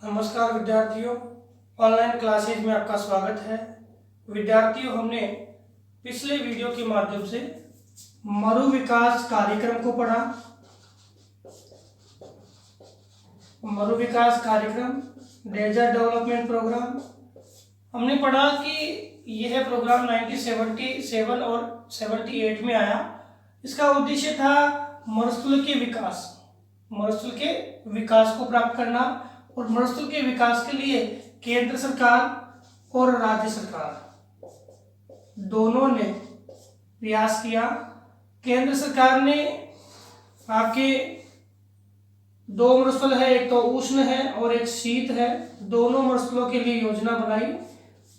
नमस्कार विद्यार्थियों, online classes में आपका स्वागत है। विद्यार्थियों, हमने पिछले वीडियो के माध्यम से मरु विकास कार्यक्रम को पढ़ा। मरु विकास कार्यक्रम, डेजर्ट डेवलपमेंट प्रोग्राम। हमने पढ़ा कि यह प्रोग्राम 1977 और 78 में आया। इसका उद्देश्य था मरुस्थल के विकास को प्राप्त करना और मरुस्थल के विकास के लिए केंद्र सरकार और राज्य सरकार दोनों ने प्रयास किया। केंद्र सरकार ने आपके दो मरुस्थल है, एक तो उष्ण है और एक शीत है। दोनों मरुस्थलों के लिए योजना बनाई।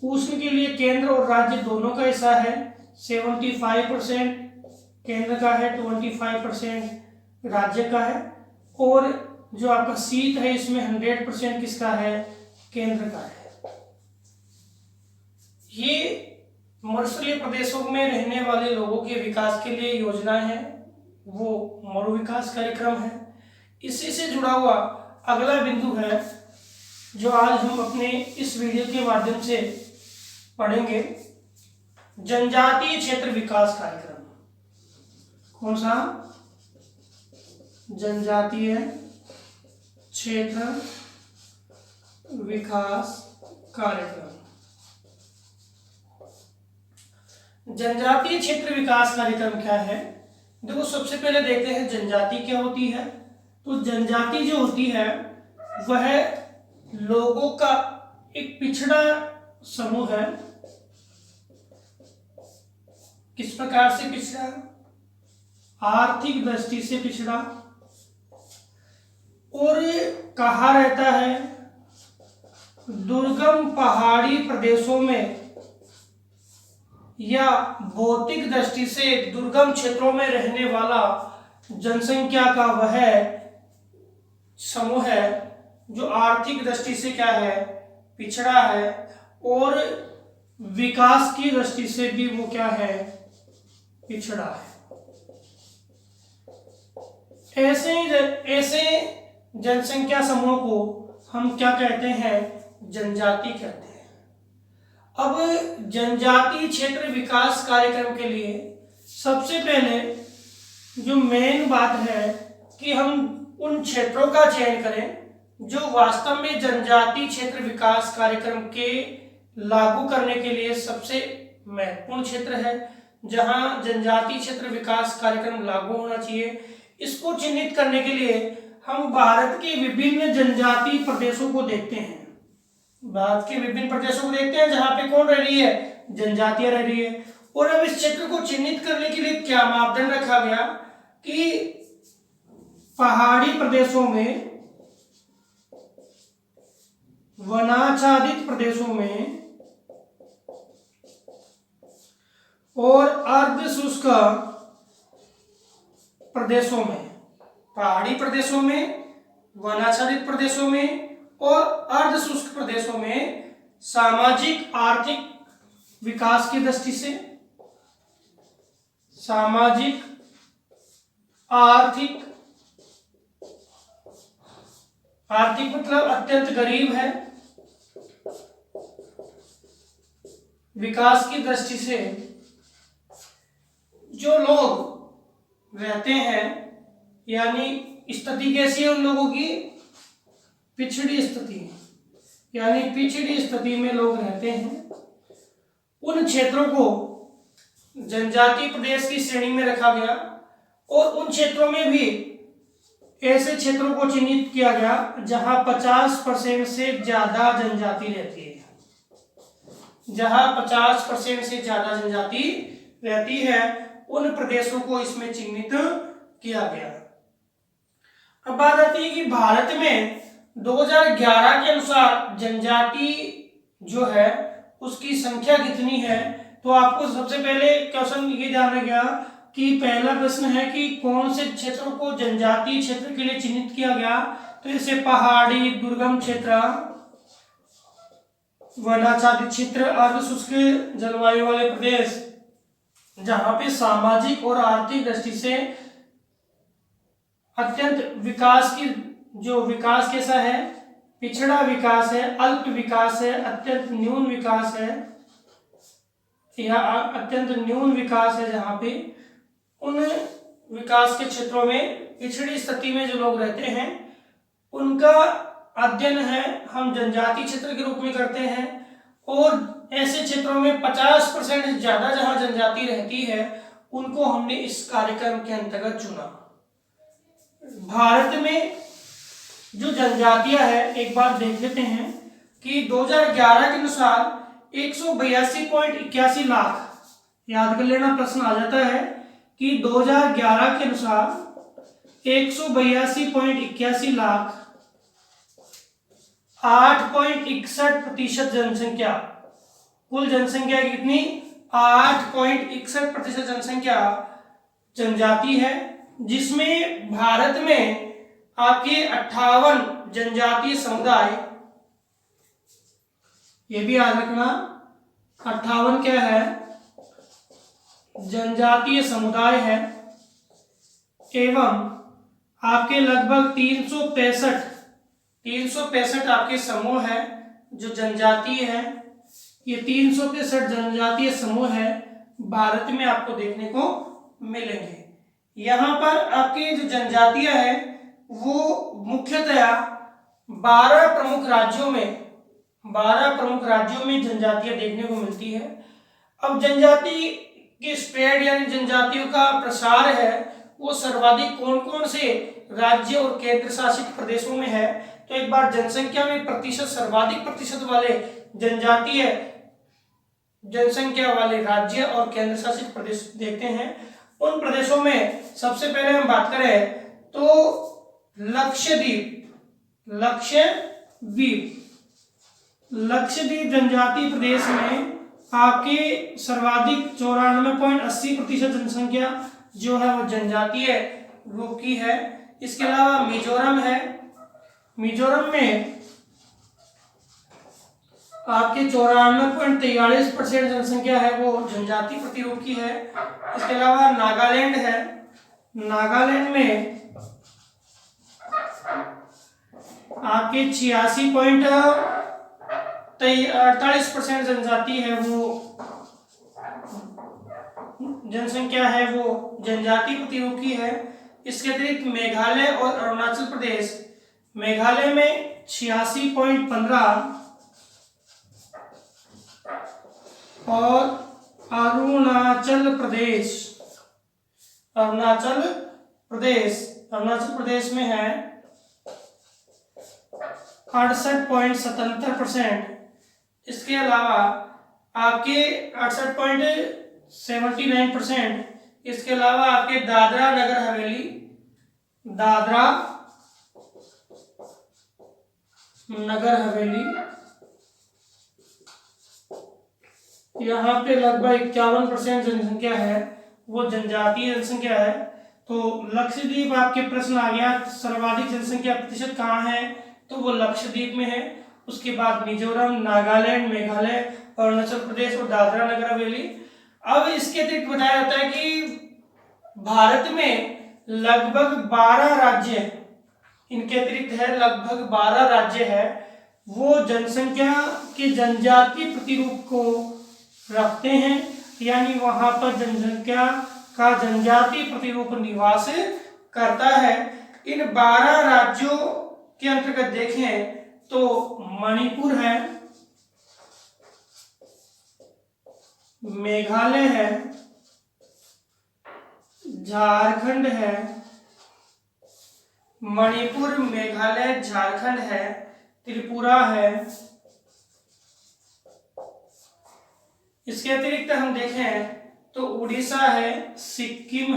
उष्ण के लिए केंद्र और राज्य दोनों का हिस्सा है। 75% केंद्र का है, 25% राज्य का है। और जो आपका शीत है, इसमें 100% किसका है? केंद्र का है। ये मरुस्थलीय प्रदेशों में रहने वाले लोगों के विकास के लिए योजनाएं हैं, वो मरु विकास कार्यक्रम है। इसी से जुड़ा हुआ अगला बिंदु है जो आज हम अपने इस वीडियो के माध्यम से पढ़ेंगे, जनजातीय क्षेत्र विकास कार्यक्रम। कौन सा? जनजातीय क्षेत्र विकास कार्यक्रम। जनजातीय क्षेत्र विकास कार्यक्रम क्या है? देखो, सबसे पहले देखते हैं जनजाति क्या होती है। तो जनजाति जो होती है वह लोगों का एक पिछड़ा समूह है। किस प्रकार से पिछड़ा? आर्थिक दृष्टि से पिछड़ा। और कहाँ रहता है? दुर्गम पहाड़ी प्रदेशों में या भौतिक दृष्टि से दुर्गम क्षेत्रों में रहने वाला जनसंख्या का वह समूह है जो आर्थिक दृष्टि से क्या है? पिछड़ा है। और विकास की दृष्टि से भी वो क्या है? पिछड़ा है। ऐसे जनसंख्या समूह को हम क्या कहते हैं? जनजाति कहते हैं। अब जनजातीय क्षेत्र विकास कार्यक्रम के लिए सबसे पहले जो मेन बात है कि हम उन क्षेत्रों का चयन करें जो वास्तव में जनजातीय क्षेत्र विकास कार्यक्रम के लागू करने के लिए सबसे महत्वपूर्ण क्षेत्र है, जहां जनजातीय क्षेत्र विकास कार्यक्रम लागू होना चाहिए। इसको चिन्हित करने के लिए हम भारत के विभिन्न जनजातीय प्रदेशों को देखते हैं। भारत के विभिन्न प्रदेशों को देखते हैं जहां पे कौन रह रही है? जनजातियां रह रही है। और अब इस क्षेत्र को चिन्हित करने के लिए क्या मापदंड रखा गया कि पहाड़ी प्रदेशों में, वनाच्छादित प्रदेशों में और अर्ध शुष्क प्रदेशों में, पहाड़ी प्रदेशों में, वनाच्छादित प्रदेशों में और अर्ध शुष्क प्रदेशों में सामाजिक आर्थिक विकास की दृष्टि से, सामाजिक आर्थिक मतलब अत्यंत गरीब है, विकास की दृष्टि से जो लोग रहते हैं, यानी स्थिति कैसी है उन लोगों की? पिछड़ी स्थिति, यानी पिछड़ी स्थिति में लोग रहते हैं। उन क्षेत्रों को जनजातीय प्रदेश की श्रेणी में रखा गया और उन क्षेत्रों में भी ऐसे क्षेत्रों को चिन्हित किया गया जहां 50% से ज्यादा जनजाति रहती है। जहां 50% से ज्यादा जनजाति रहती है, उन प्रदेशों को इसमें चिन्हित किया गया। अब बात आती है कि भारत में 2011 के अनुसार जनजाति जो है उसकी संख्या कितनी है। तो आपको सबसे पहले क्वेश्चन ये ध्यान रखिएगा कि पहला प्रश्न है कि कौन से क्षेत्रों को जनजातीय क्षेत्र के लिए चिन्हित किया गया। तो इसे पहाड़ी, दुर्गम क्षेत्र, वनाच्छादित क्षेत्र, अर्ध शुष्क जलवायु वाले प्रदेश, जहां पे सामाजिक और आर्थिक दृष्टि से अत्यंत विकास की जो विकास कैसा है पिछड़ा विकास है, अल्प विकास है, अत्यंत न्यून विकास है या अत्यंत न्यून विकास है, जहाँ पे उन विकास के क्षेत्रों में पिछड़ी स्थिति में जो लोग रहते हैं उनका अध्ययन है हम जनजाति क्षेत्र के रूप में करते हैं। और ऐसे क्षेत्रों में 50% ज्यादा जहाँ जनजाति रहती है उनको हमने इस कार्यक्रम के अंतर्गत चुना। भारत में जो जनजातियां है एक बार देख लेते हैं कि 2011 के अनुसार 182.81 लाख, याद कर लेना प्रश्न आ जाता है कि 2011 के अनुसार 182.81 लाख 8.61% जनसंख्या, कुल जनसंख्या कितनी 8.61% जनसंख्या जनजाति है, जिसमें भारत में आपके 58 जनजातीय समुदाय, ये भी याद रखना 58 क्या है जनजातीय समुदाय है, एवं आपके लगभग 365 आपके समूह है जो जनजातीय है। ये 365 जनजातीय समूह है भारत में आपको देखने को मिलेंगे। यहाँ पर आपके जो जनजातियां है वो मुख्यतया 12 प्रमुख राज्यों में जनजातियां देखने को मिलती है। अब जनजाति की स्प्रेड यानी जनजातियों का प्रसार है वो सर्वाधिक कौन कौन से राज्य और केंद्र शासित प्रदेशों में है, तो एक बार जनसंख्या में सर्वाधिक प्रतिशत वाले जनजातीय जनसंख्या वाले राज्य और केंद्र शासित प्रदेश देखते हैं। उन प्रदेशों में सबसे पहले हम बात करें तो लक्षद्वीप जनजाति प्रदेश में आपके सर्वाधिक 94.80% जनसंख्या जो है वो जनजातीय रूप की है। इसके अलावा मिजोरम है, मिजोरम में आपके 94.43% जनसंख्या है वो जनजाति प्रतिरूप की है। इसके अलावा नागालैंड है, नागालैंड में आपके 86.48% जनजाति है वो जनसंख्या है वो जनजाति प्रतिरूप की है। इसके अतिरिक्त मेघालय और अरुणाचल प्रदेश, मेघालय में 86.15 और अरुणाचल प्रदेश में है 68.77%। इसके अलावा आपके 68.79%, इसके अलावा आपके दादरा नगर हवेली यहाँ पे लगभग 51% जनसंख्या है वो जनजातीय जनसंख्या है। तो लक्षद्वीप आपके प्रश्न आ गया सर्वाधिक जनसंख्या प्रतिशत कहाँ है, तो वो लक्षद्वीप में है। उसके बाद मिजोरम, नागालैंड, मेघालय, अरुणाचल प्रदेश और दादरा नगर हवेली। अब इसके अतिरिक्त बताया जाता है कि भारत में लगभग 12 राज्य, इनके अतिरिक्त है लगभग 12 राज्य है वो जनसंख्या के जनजातीय प्रतिरूप को रखते हैं, यानी वहां पर जनसंख्या का जनजातीय प्रतिरूप निवास करता है। इन 12 राज्यों के अंतर्गत देखें तो मणिपुर है, मेघालय है, झारखंड है, मणिपुर, मेघालय, झारखंड है, त्रिपुरा है। इसके अतिरिक्त हम देखें तो उड़ीसा है, सिक्किम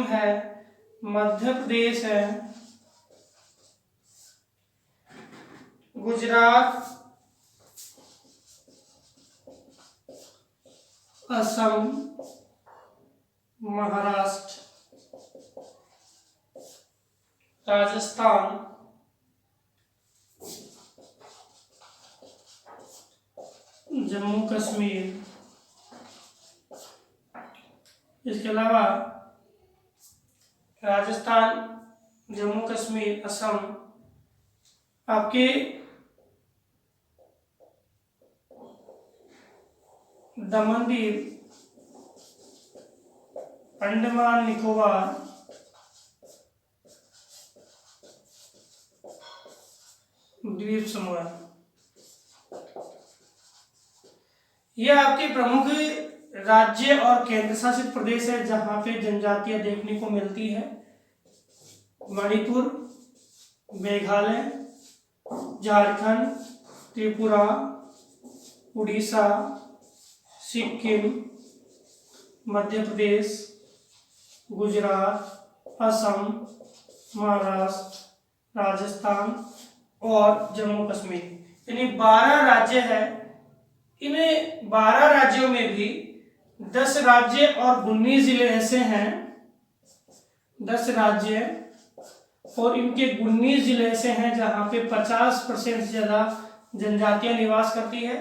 है, मध्य प्रदेश है, गुजरात, असम, महाराष्ट्र, राजस्थान, जम्मू कश्मीर, इसके अलावा राजस्थान, जम्मू कश्मीर, असम, आपके दमन द्वीप, अंडमान निकोबार, द्वीप समूह, ये आपके प्रमुख राज्य और केंद्र शासित प्रदेश है जहां पे जनजातियां देखने को मिलती है। मणिपुर, मेघालय, झारखंड, त्रिपुरा, उड़ीसा, सिक्किम, मध्य प्रदेश, गुजरात, असम, महाराष्ट्र, राजस्थान और जम्मू कश्मीर, यानी 12 राज्य है। इन 12 राज्यों में भी 10 राज्य और 19 जिले ऐसे हैं, 10 राज्य और इनके 19 जिले ऐसे हैं जहां पे 50% से ज्यादा जनजातियां निवास करती है।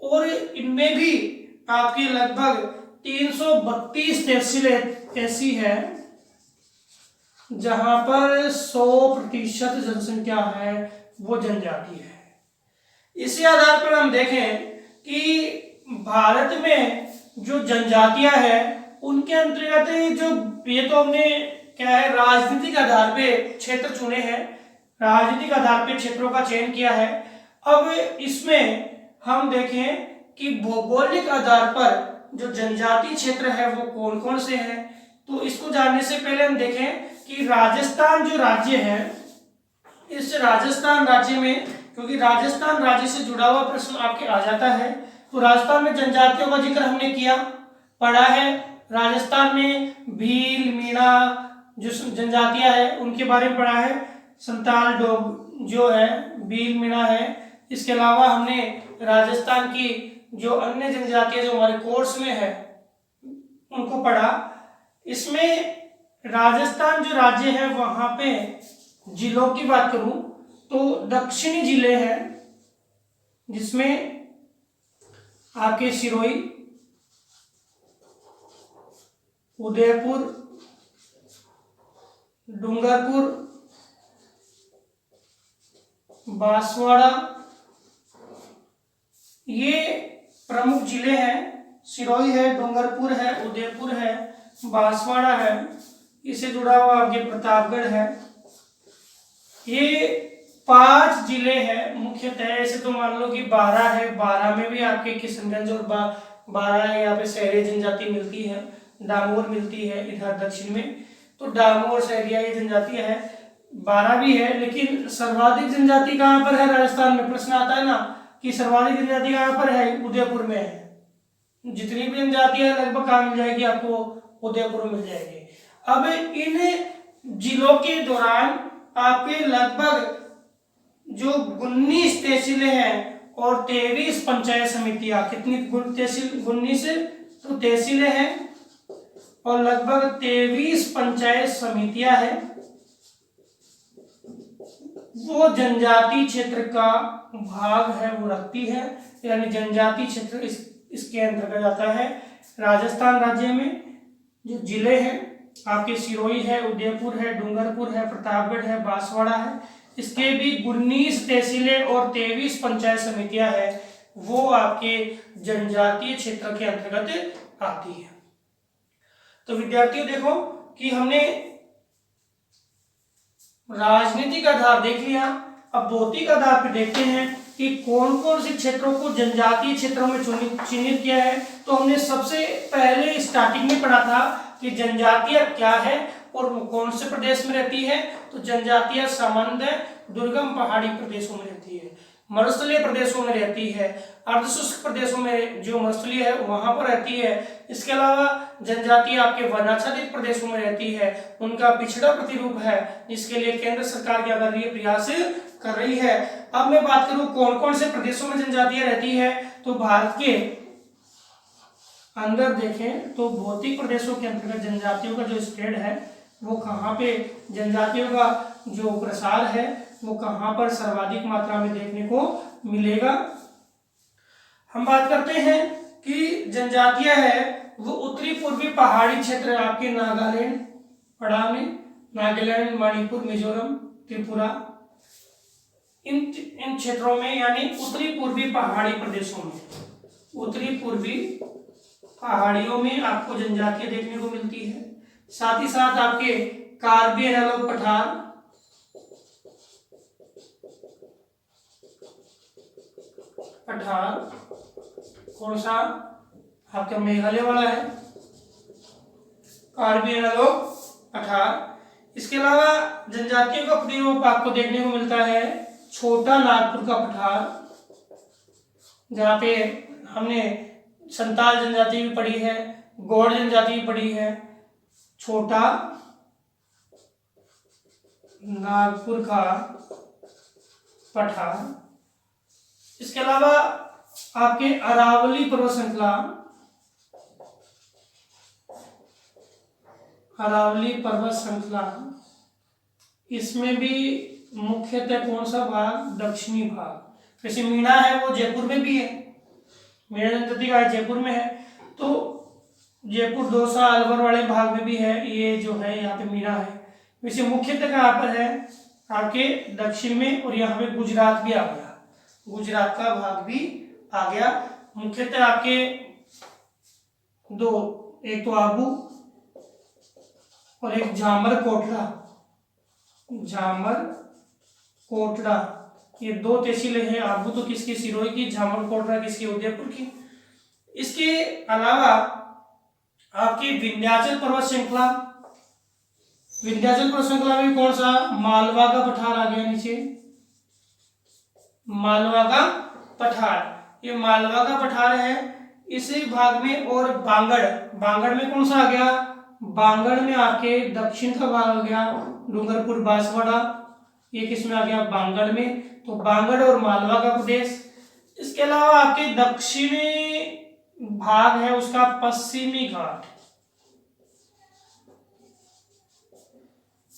और इनमें भी आपकी लगभग 332 तहसीलें ऐसी है जहां पर 100% जनसंख्या है वो जनजाति है। इसी आधार पर हम देखें कि भारत में जो जनजातियां हैं उनके अंतर्गत जो ये तो हमने क्या है राजनीतिक आधार पे क्षेत्र चुने हैं, राजनीतिक आधार पे क्षेत्रों का चयन किया है। अब इसमें हम देखें कि भौगोलिक आधार पर जो जनजातीय क्षेत्र है वो कौन कौन से हैं। तो इसको जानने से पहले हम देखें कि राजस्थान जो राज्य है, इस राजस्थान राज्य में, क्योंकि राजस्थान राज्य से जुड़ा हुआ प्रश्न आपके आ जाता है, तो राजस्थान में जनजातियों का जिक्र हमने किया, पढ़ा है। राजस्थान में भील, मीणा जो जनजातियां है उनके बारे में पढ़ा है। संताल, डोग जो है, भील, मीणा है। इसके अलावा हमने राजस्थान की जो अन्य जनजातियां जो हमारे कोर्स में है उनको पढ़ा। इसमें राजस्थान जो राज्य है वहां पे जिलों की बात करूं तो दक्षिणी जिले हैं जिसमें आपके सिरोही, उदयपुर, डूंगरपुर, बांसवाड़ा, ये प्रमुख जिले हैं। सिरोही है, डूंगरपुर है, उदयपुर है, बांसवाड़ा है, इससे जुड़ा हुआ आपके प्रतापगढ़ है। ये 5 जिले हैं मुख्यतः। ऐसे तो मान लो कि 12 है, 12 में भी आपके किशनगंज और 12 है, यहाँ पे शहरी जनजाति मिलती है, डामोर मिलती है इधर दक्षिण में, तो डामोर शहरिया ये जनजाति है। 12 भी है, लेकिन सर्वाधिक जनजाति कहाँ पर है राजस्थान में? प्रश्न आता है ना कि सर्वाधिक जनजाति कहाँ पर है? उदयपुर में है। जितनी भी जनजाति है लगभग कहाँ मिल जाएगी आपको? उदयपुर में मिल जाएगी। अब इन जिलों के दौरान आपके लगभग जो 19 तहसीलें हैं और 23 पंचायत समितियां, कितनी तहसील? 19 तो तहसीलें हैं और लगभग 23 पंचायत समितियां हैं। वो जनजाति क्षेत्र का भाग है वो रखती है, यानी जनजाति क्षेत्र इसके अंतर्गत आता है। राजस्थान राज्य में जो जिले हैं आपके सिरोही है, उदयपुर है, डूंगरपुर है, प्रतापगढ़ है, बांसवाड़ा है, इसके भी 19 तहसीलें और 23 पंचायत समितियां हैं, वो आपके जनजातीय क्षेत्र के अंतर्गत आती है। तो विद्यार्थियों देखो कि हमने राजनीतिक आधार देख लिया, अब भौतिक आधार पर देखते हैं कि कौन कौन से क्षेत्रों को जनजातीय क्षेत्रों में चिन्हित किया है। तो हमने सबसे पहले स्टार्टिंग में पढ़ा था कि जनजातियां क्या है और वो कौन से प्रदेश में रहती है। तो जनजातियां सामान्यतः दुर्गम पहाड़ी प्रदेशों में रहती है, मरुस्थलीय प्रदेशों में रहती है, अर्धशुष्क प्रदेशों में जो मरुस्थलीय है वहां पर रहती है। इसके अलावा जनजातियां आपके वनाच्छादित प्रदेशों में रहती है, उनका पिछड़ा प्रतिरूप है, जिसके लिए केंद्र सरकार क्या कर रही है? प्रयास कर रही है। अब मैं बात करूं कौन कौन से प्रदेशों में जनजातियां रहती है, तो भारत के अंदर देखें तो भौतिक प्रदेशों के अंतर्गत जनजातियों का जो स्प्रेड है वो कहाँ पे, जनजातियों का जो प्रसार है वो कहाँ पर सर्वाधिक मात्रा में देखने को मिलेगा। हम बात करते हैं कि जनजातियां है वो उत्तरी पूर्वी पहाड़ी क्षेत्र, आपके नागालैंड पढ़ा में, नागालैंड, मणिपुर, मिजोरम, त्रिपुरा, इन क्षेत्रों में यानी उत्तरी पूर्वी पहाड़ी प्रदेशों में, उत्तरी पूर्वी पहाड़ियों में आपको जनजातियां देखने को मिलती है। साथ ही साथ आपके कार्बी एनालॉग पठार, कौन सा आपका मेघालय वाला है, कार्बी एनालॉग पठार। इसके अलावा जनजातियों का प्रतिरूप आपको देखने को मिलता है छोटा नागपुर का पठार, जहाँ पे हमने संताल जनजाति भी पढ़ी है, गौड़ जनजाति भी पढ़ी है। छोटा नागपुर का पठार। इसके अलावा आपके अरावली पर्वत श्रृंखला, अरावली पर्वत श्रृंखला, इसमें भी मुख्यतः कौन सा भाग, दक्षिणी भाग। जैसे मीणा है वो जयपुर में भी है, मीणा जनजाति का जयपुर में है, तो जयपुर, दौसा, अलवर वाले भाग में भी है ये जो है यहाँ पे मीणा है। वैसे मुख्यतः कहाँ पर है, आपके दक्षिण में, और यहाँ पे गुजरात भी आ गया, गुजरात का भाग भी आ गया। मुख्यतः आपके दो, एक तो आबू और एक झामर कोटला, झामर कोटला, ये दो तहसीलें हैं। आबू तो किसकी, सिरोही की, झामर कोटला किसकी, उदयपुर की। इसके अलावा आपकी विंध्याचल पर्वत श्रृंखला, विंध्याचल पर्वत श्रृंखला में कौन सा, मालवा का पठार आ गया नीचे, मालवा का पठार, ये मालवा का पठार है इसी भाग में। और बांगड़, बांगड़ में कौन सा आ गया, बांगड़ में आपके दक्षिण का भाग आ गया, डूंगरपुर, बांसवाड़ा, ये किस में आ गया, बांगड़ में। तो बांगड़ और मालवा का प्रदेश। इसके अलावा आपके दक्षिणी भाग है उसका पश्चिमी घाट,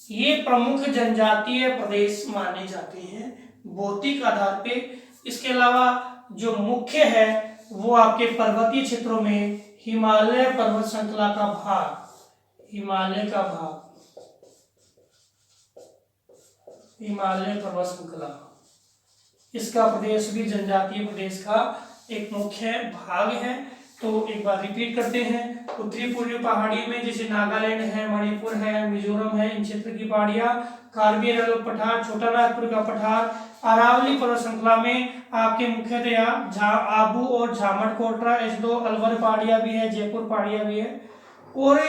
ये प्रमुख जनजातीय प्रदेश माने जाते हैं भौतिक आधार पे। इसके अलावा जो मुख्य है वो आपके पर्वतीय क्षेत्रों में हिमालय पर्वत श्रृंखला का भाग, हिमालय का भाग, हिमालय पर्वत श्रृंखला, इसका प्रदेश भी जनजातीय प्रदेश का एक मुख्य भाग है। तो एक बार रिपीट करते हैं, उत्तरी पूर्वी पहाड़ियों में जैसे नागालैंड है, मणिपुर है, मिजोरम है, इन क्षेत्र की पहाड़ियां, कार्बी एनालॉग पठार, छोटा नागपुर का पठार, अरावली पर्वत श्रृंखला में आपके मुख्यतः आबू और झामड़ कोटरा, ऐसे दो अलवर पहाड़ियां भी है, जयपुर पहाड़ियां भी है। और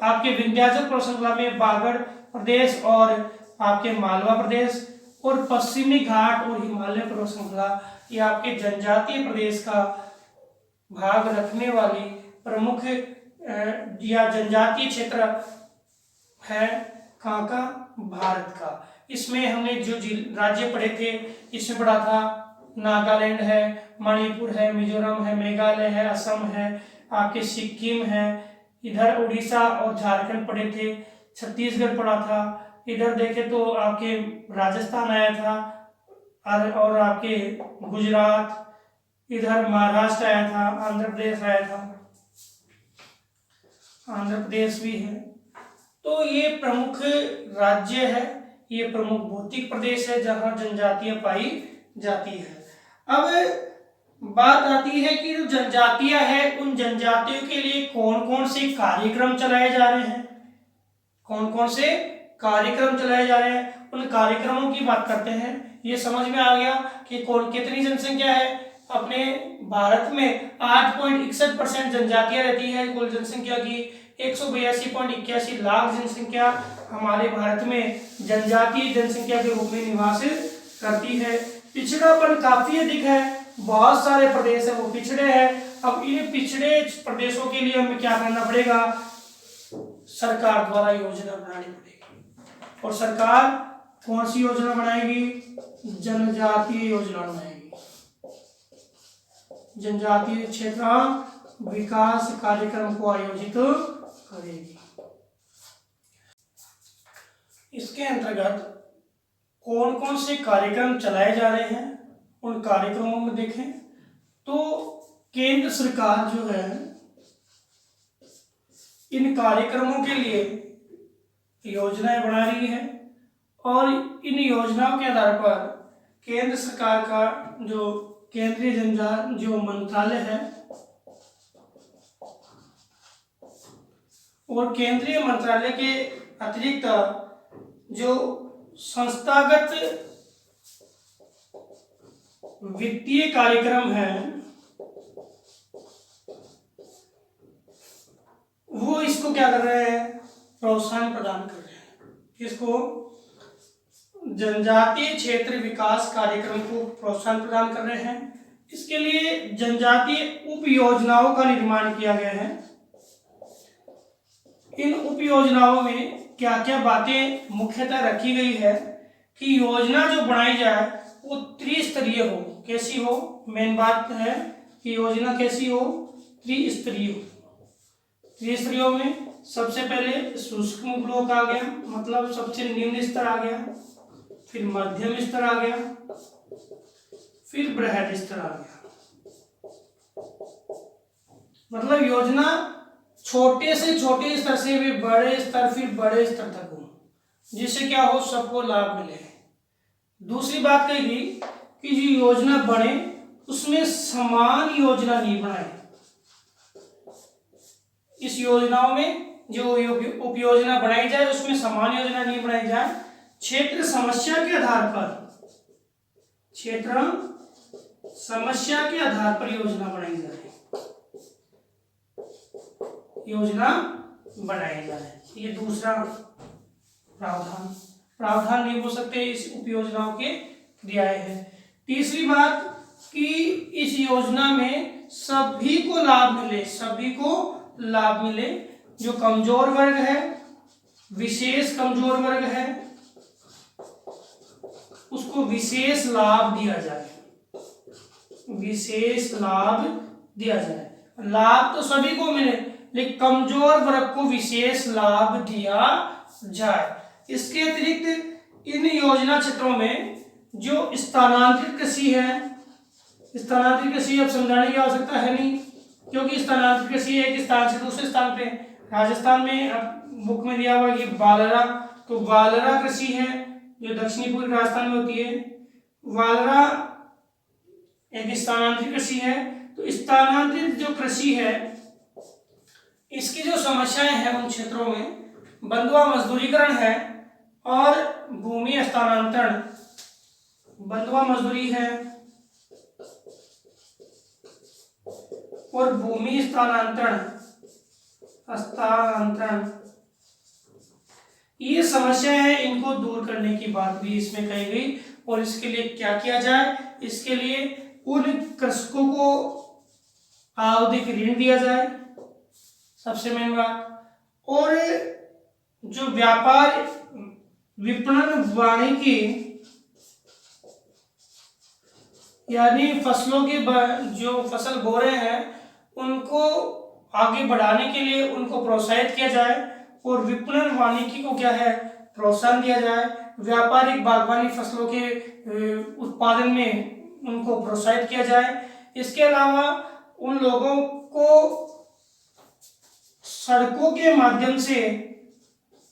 आपके विंध्याचल पर्वत श्रृंखला में बागड़ प्रदेश और आपके मालवा प्रदेश, और पश्चिमी घाट और हिमालय पर्वत श्रृंखला, ये आपके जनजातीय प्रदेश का भाग रखने वाली प्रमुख या जनजातीय क्षेत्र है कहाँ का, भारत का। इसमें हमने जो राज्य पढ़े थे, इसमें पढ़ा था नागालैंड है, मणिपुर है, मिजोरम है, मेघालय है, असम है, आपके सिक्किम है, इधर उड़ीसा और झारखंड पढ़े थे, छत्तीसगढ़ पढ़ा था, इधर देखे तो आपके राजस्थान आया था, और आपके गुजरात, इधर महाराष्ट्र आया था, आंध्र प्रदेश आया था, आंध्र प्रदेश भी है। तो ये प्रमुख राज्य है, ये प्रमुख भौतिक प्रदेश है जहां जनजातियां पाई जाती है। अब बात आती है कि जो जनजातियां हैं उन जनजातियों के लिए कौन कौन से कार्यक्रम चलाए जा रहे हैं, कौन कौन से कार्यक्रम चलाए जा रहे हैं, उन कार्यक्रमों की बात करते हैं। ये समझ में आ गया कि कौन कितनी जनसंख्या है अपने भारत में, 8.61% जनजातियां रहती है कुल जनसंख्या की, 182.81 लाख जनसंख्या हमारे भारत में जनजातीय जनसंख्या के रूप में निवास करती है। पिछड़ापन काफी अधिक है, बहुत सारे प्रदेश है वो पिछड़े हैं। अब इन पिछड़े प्रदेशों के लिए हमें क्या करना पड़ेगा, सरकार द्वारा योजना बनानी पड़ेगी। और सरकार कौन सी योजना बनाएगी, जनजातीय योजना बनाएगी, जनजातीय क्षेत्र विकास कार्यक्रम को आयोजित करेगी। इसके अंतर्गत कौन कौन से कार्यक्रम चलाए जा रहे हैं, उन कार्यक्रमों में देखें तो केंद्र सरकार जो है इन कार्यक्रमों के लिए योजनाएं बना रही है और इन योजनाओं के आधार पर केंद्र सरकार का जो केंद्रीय जनजाति जो मंत्रालय है और केंद्रीय मंत्रालय के अतिरिक्त जो संस्थागत वित्तीय कार्यक्रम है वो इसको क्या कर रहे हैं, प्रोत्साहन प्रदान कर रहे हैं। इसको जनजातीय क्षेत्र विकास कार्यक्रम को प्रोत्साहन प्रदान कर रहे हैं। इसके लिए जनजातीय उप योजनाओं का निर्माण किया गया है। इन उप योजनाओं में क्या क्या बातें मुख्यतः रखी गई है कि योजना जो बनाई जाए वो त्रिस्तरीय हो। कैसी हो, मेन बात है कि योजना कैसी हो, त्रिस्तरीय हो। त्रिस्तरीय में सबसे पहले सूक्ष्म ब्लॉक आ गया, मतलब सबसे निम्न स्तर आ गया, फिर मध्यम स्तर आ गया, फिर बृहद स्तर आ गया। मतलब योजना छोटे से छोटे स्तर से भी बड़े स्तर, फिर बड़े स्तर तक हो, जिससे क्या हो, सबको लाभ मिले। दूसरी बात कहेगी कि जो योजना बने उसमें समान योजना नहीं बनाए। इस योजनाओं में जो उप योजना बनाई जाए उसमें समान योजना नहीं बनाई जाए। क्षेत्र समस्या के आधार पर, क्षेत्र समस्या के आधार पर योजना बनाई जाए, योजना बनाई जाए। ये दूसरा प्रावधान नहीं हो सकते इस उप योजनाओं के क्रियाएं हैं। तीसरी बात कि इस योजना में सभी को लाभ मिले, सभी को लाभ मिले। जो कमजोर वर्ग है, विशेष कमजोर वर्ग है, उसको विशेष लाभ दिया जाए, विशेष लाभ दिया जाए। लाभ तो सभी को मिले लेकिन कमजोर वर्ग को विशेष लाभ दिया जाए। इसके अतिरिक्त इन योजना क्षेत्रों में जो स्थानांतरित कृषि है, स्थानांतरित कृषि अब समझाने की आवश्यकता है नहीं, क्योंकि स्थानांतरित कृषि एक स्थान से दूसरे स्थान पे, राजस्थान में अब बुक में दिया हुआ कि बालरा, तो बालरा कृषि है जो दक्षिणी पूर्व राजस्थान में होती है। बालरा एक स्थानांतरित कृषि है। तो स्थानांतरित जो कृषि है इसकी जो समस्याएं हैं उन क्षेत्रों में बंधुआ मजदूरीकरण है और भूमि हस्तांतरण, बंधुआ मजदूरी है और भूमि हस्तांतरण, ये समस्या है। इनको दूर करने की बात भी इसमें कही गई। और इसके लिए क्या किया जाए, इसके लिए उन कृषकों को आवधिक ऋण दिया जाए, सबसे मेन बात। और जो व्यापार विपणन वानिकी यानी फसलों के जो फसल बो रहे हैं उनको आगे बढ़ाने के लिए उनको प्रोत्साहित किया जाए और विपणन वानिकी को क्या है, प्रोत्साहन दिया जाए। व्यापारिक बागवानी फसलों के उत्पादन में उनको प्रोत्साहित किया जाए। इसके अलावा उन लोगों को सड़कों के माध्यम से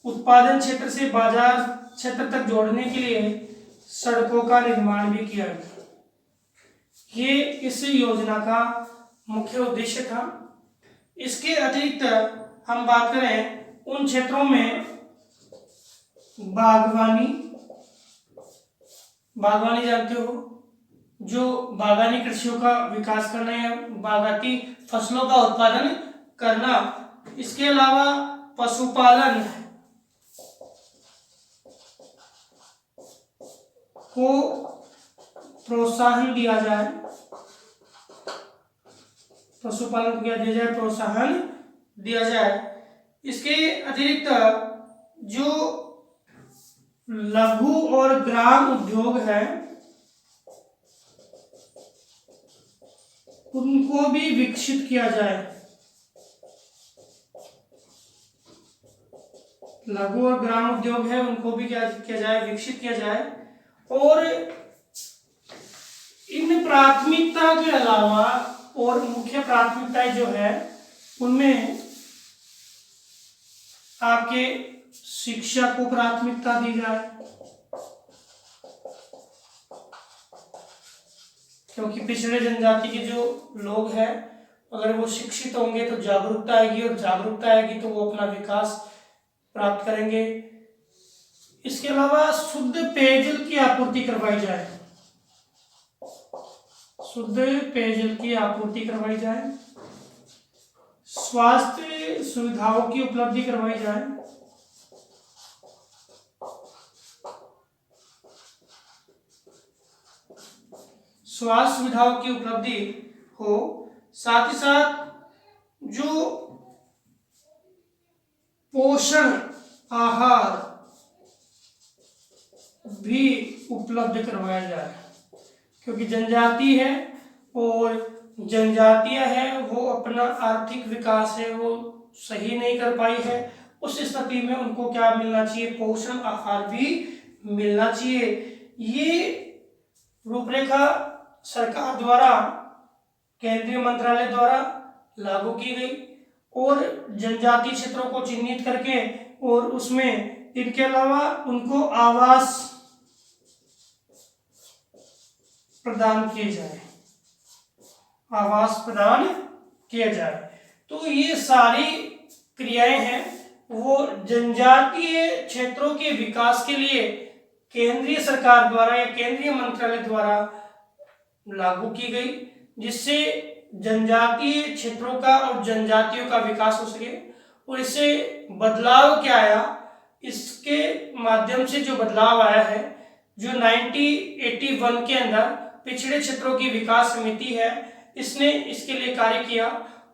उत्पादन क्षेत्र से बाजार क्षेत्र तक जोड़ने के लिए सड़कों का निर्माण भी किया गया। ये इस योजना का मुख्य उद्देश्य था। इसके अतिरिक्त हम बात करें उन क्षेत्रों में बागवानी जानते हो, जो बागानी कृषियों का विकास करना या बागाती फसलों का उत्पादन करना। इसके अलावा पशुपालन को प्रोत्साहन दिया जाए, पशुपालन को क्या दिया जाए, प्रोत्साहन दिया जाए। इसके अतिरिक्त जो लघु और ग्राम उद्योग है उनको भी विकसित किया जाए, लघु और ग्राम उद्योग है उनको भी क्या किया जाए, विकसित किया जाए। और इन प्राथमिकता के अलावा और मुख्य प्राथमिकताएं जो है उनमें आपके शिक्षा को प्राथमिकता दी जाए, क्योंकि पिछड़े जनजाति के जो लोग हैं अगर वो शिक्षित होंगे तो जागरूकता आएगी, और जागरूकता आएगी तो वो अपना विकास प्राप्त करेंगे। इसके अलावा शुद्ध पेयजल की आपूर्ति करवाई जाए, शुद्ध पेयजल की आपूर्ति करवाई जाए, स्वास्थ्य सुविधाओं की उपलब्धि करवाई जाए, स्वास्थ्य सुविधाओं की उपलब्धि हो, साथ ही साथ जो पोषण आहार भी उपलब्ध करवाया जाए, क्योंकि जनजाति है और जनजातियां है वो अपना आर्थिक विकास है वो सही नहीं कर पाई है, उस स्थिति में उनको क्या मिलना चाहिए, पोषण आहार भी मिलना चाहिए। ये रूपरेखा सरकार द्वारा, केंद्रीय मंत्रालय द्वारा लागू की गई और जनजातीय क्षेत्रों को चिन्हित करके और उसमें इनके अलावा उनको आवास प्रदान किए जाए, आवास प्रदान किया जाए। तो ये सारी क्रियाएं हैं वो जनजातीय क्षेत्रों के विकास के लिए केंद्रीय सरकार द्वारा या केंद्रीय मंत्रालय द्वारा लागू की गई, जिससे जनजातीय क्षेत्रों का और जनजातियों का विकास हो सके। और इससे बदलाव क्या आया, इसके माध्यम से जो बदलाव आया है, जो 1981 के अंदर पिछड़े क्षेत्रों की विकास समिति है इसने इसके लिए कार्य किया,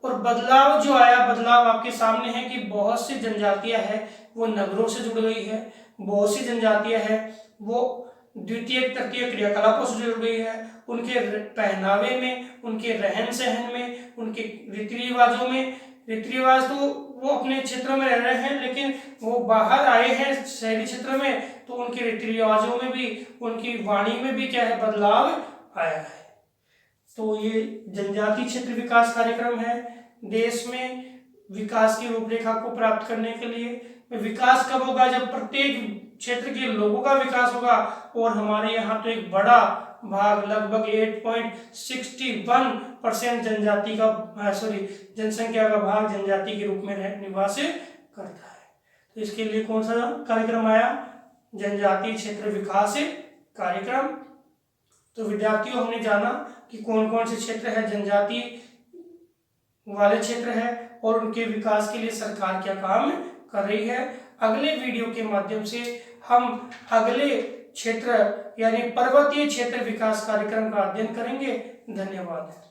और बदलाव जो आया, बदलाव आपके सामने है कि बहुत सी जनजातियां हैं वो नगरों से जुड़ गई है, बहुत सी जनजातियां हैं वो द्वितीय तृतीय क्रियाकलापों से जुड़ गई है, उनके पहनावे में, उनके रहन सहन में, उनके रीति रिवाजों में। रीति रिवाज तो वो अपने क्षेत्रों में रह रहे हैं, लेकिन वो बाहर आए हैं शहरी क्षेत्र में, तो उनके रीति रिवाजों में भी, उनकी वाणी में भी क्या है, बदलाव आया है। तो ये जनजातीय क्षेत्र विकास कार्यक्रम है। देश में विकास की रूपरेखा को प्राप्त करने के लिए विकास कब होगा, जब प्रत्येक क्षेत्र के लोगों का विकास होगा, और हमारे यहाँ तो एक बड़ा भाग लगभग 8.61% जनजाति का जनसंख्या का भाग जनजाति के रूप में निवास करता है। तो इसके लिए कौन सा कार्यक्रम आया, जनजातीय क्षेत्र विकास कार्यक्रम। तो विद्यार्थियों हमने जाना कि कौन कौन से क्षेत्र है जनजाति वाले क्षेत्र है और उनके विकास के लिए सरकार क्या काम कर रही है। अगले वीडियो के माध्यम से हम अगले क्षेत्र यानी पर्वतीय क्षेत्र विकास कार्यक्रम का अध्ययन करेंगे। धन्यवाद।